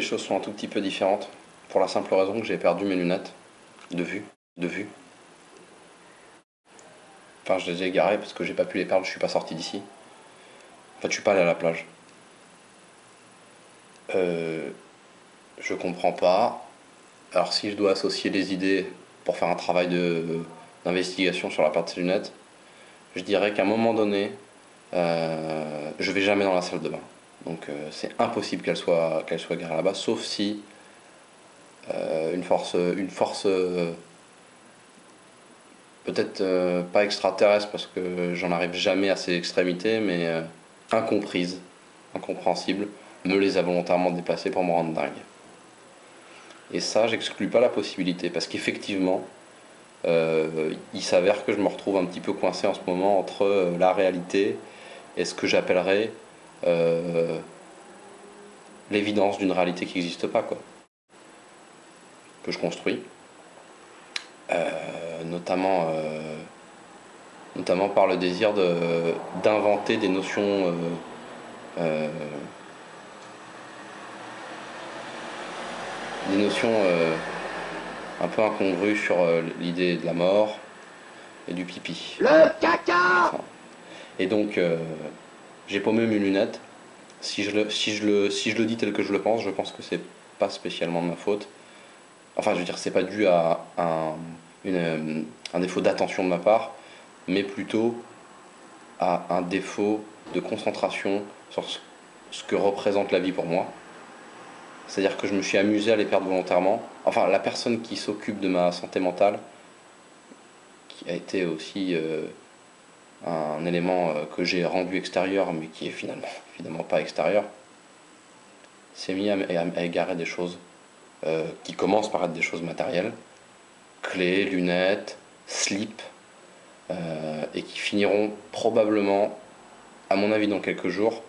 choses sont un tout petit peu différentes, pour la simple raison que j'ai perdu mes lunettes de vue. Enfin, je les ai égarées parce que j'ai pas pu les perdre, je suis pas sorti d'ici. En fait, je suis pas allé à la plage. Je comprends pas. Alors, si je dois associer des idées pour faire un travail d'investigation sur la perte de ces lunettes, je dirais qu'à un moment donné, je vais jamais dans la salle de bain. Donc, c'est impossible qu'elle soit garée là-bas, sauf si une force peut-être pas extraterrestre parce que j'en arrive jamais à ces extrémités, mais incomprise, incompréhensible, me les a volontairement déplacées pour me rendre dingue. Et ça, j'exclus pas la possibilité parce qu'effectivement, il s'avère que je me retrouve un petit peu coincé en ce moment entre la réalité et ce que j'appellerais l'évidence d'une réalité qui n'existe pas, quoi. Que je construis. Notamment par le désir d'inventer des notions un peu incongrues sur l'idée de la mort et du pipi. Le caca. Et donc j'ai paumé mes lunettes. Si je le dis tel que je pense que c'est pas spécialement de ma faute. Enfin, je veux dire, c'est pas dû à un défaut d'attention de ma part, mais plutôt à un défaut de concentration sur ce que représente la vie pour moi. C'est-à-dire que je me suis amusé à les perdre volontairement. Enfin, la personne qui s'occupe de ma santé mentale, qui a été aussi un élément que j'ai rendu extérieur, mais qui est finalement pas extérieur, s'est mis à égarer des choses qui commencent par être des choses matérielles, clés, lunettes, slips, et qui finiront probablement, à mon avis dans quelques jours,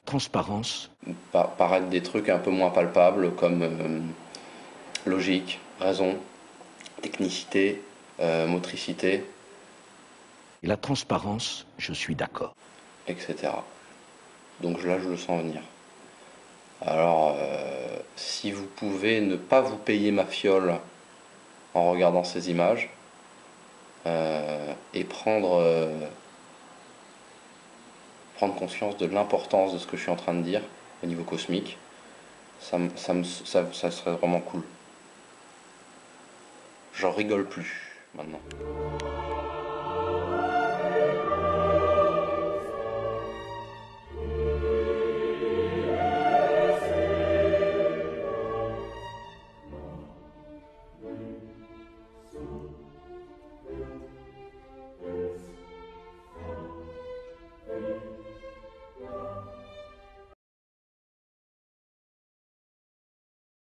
transparence, paraître des trucs un peu moins palpables comme logique, raison, technicité, motricité, et la transparence, je suis d'accord, etc. Donc là, je le sens venir. Alors, si vous pouvez ne pas vous payer ma fiole en regardant ces images, et prendre conscience de l'importance de ce que je suis en train de dire au niveau cosmique, ça serait vraiment cool. J'en rigole plus maintenant.